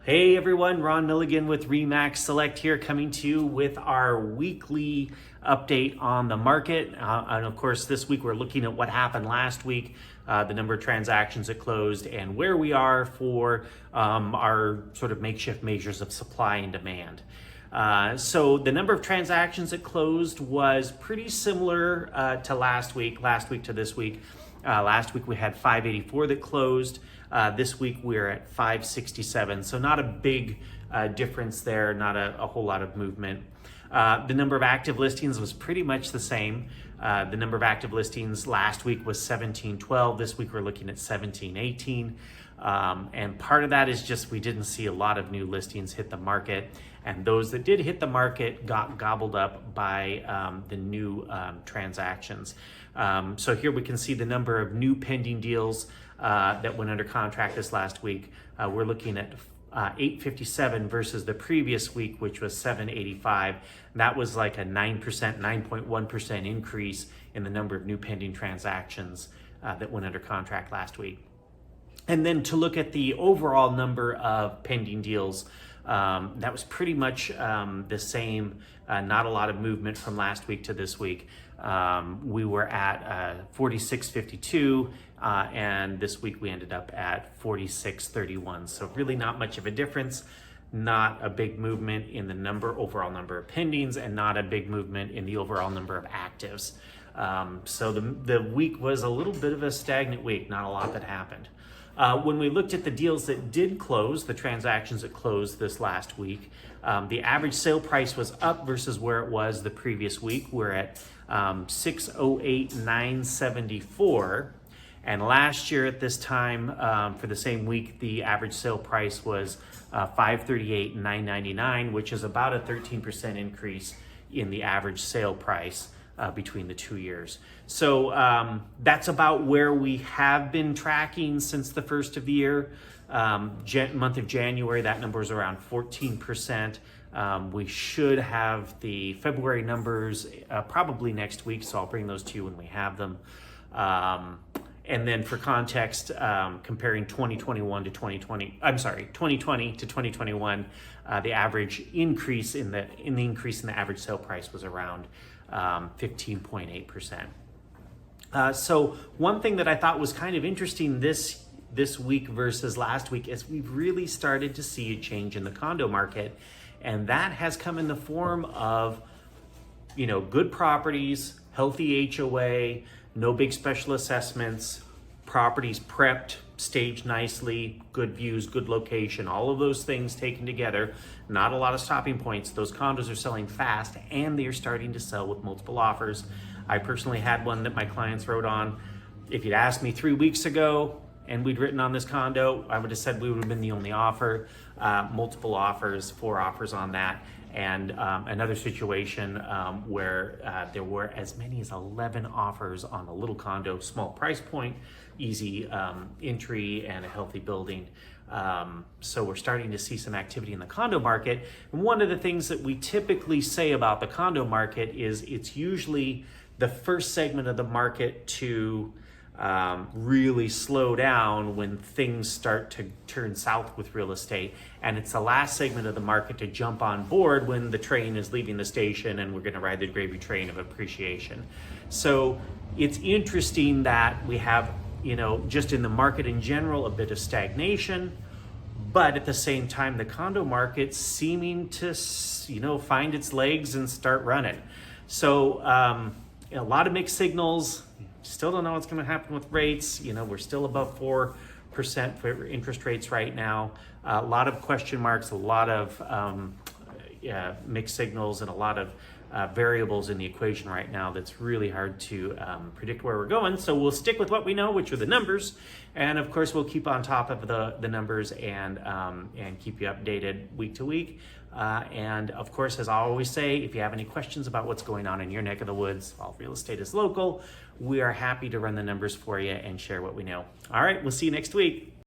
Hey everyone, Ron Milligan with Remax Select here, coming to you with our weekly update on the market. And of course, this week we're looking at what happened last week, the number of transactions that closed, and where we are for our sort of makeshift measures of supply and demand. So the number of transactions that closed was pretty similar to last week to this week. Last week we had 584 that closed. This week we're at 567, so not a big difference there, not a whole lot of movement. The number of active listings was pretty much the same. The number of active listings last week was 1712. This week we're looking at 1718. And part of that is just we didn't see a lot of new listings hit the market, and those that did hit the market got gobbled up by the new transactions. So here we can see the number of new pending deals that went under contract this last week. We're looking at 857 versus the previous week, which was 785. That was like a 9.1% increase in the number of new pending transactions that went under contract last week. And then to look at the overall number of pending deals, that was pretty much the same. Not a lot of movement from last week to this week. We were at 4652, and this week we ended up at 4631. So really not much of a difference. Not a big movement in the overall number of pendings, and not a big movement in the overall number of actives. So the week was a little bit of a stagnant week, not a lot that happened. When we looked at the deals that did close, the transactions that closed this last week, the average sale price was up versus where it was the previous week. We're at 608,974. And last year at this time, for the same week, the average sale price was 538,999, which is about a 13% increase in the average sale price between the 2 years. So that's about where we have been tracking since the first of the year. Month of January, that number is around 14%. We should have the February numbers probably next week, so I'll bring those to you when we have them. And then for context, comparing 2020 to 2021, the average increase in the average sale price was around 15.8%. So one thing that I thought was kind of interesting this week versus last week is we've really started to see a change in the condo market, and that has come in the form of, good properties, healthy HOA, no big special assessments, properties prepped, staged nicely, good views, good location, all of those things taken together, not a lot of stopping points. Those condos are selling fast, and they're starting to sell with multiple offers. I personally had one that my clients wrote on. If you'd asked me 3 weeks ago and we'd written on this condo, I would have said we would have been the only offer. Multiple offers, 4 offers on that. And another situation where there were as many as 11 offers on a little condo, small price point, easy entry, and a healthy building. So we're starting to see some activity in the condo market. And one of the things that we typically say about the condo market is it's usually the first segment of the market to really slow down when things start to turn south with real estate. And it's the last segment of the market to jump on board when the train is leaving the station and we're going to ride the gravy train of appreciation. So it's interesting that we have, just in the market in general, a bit of stagnation, but at the same time, the condo market's seeming to, find its legs and start running. So a lot of mixed signals. Still don't know what's going to happen with rates. We're still above 4% for interest rates right now. A lot of question marks, a lot of mixed signals, and a lot of variables in the equation right now that's really hard to predict where we're going. So we'll stick with what we know, which are the numbers. And of course, we'll keep on top of the numbers and keep you updated week to week. And of course, as I always say, if you have any questions about what's going on in your neck of the woods, all real estate is local. We are happy to run the numbers for you and share what we know. All right, we'll see you next week.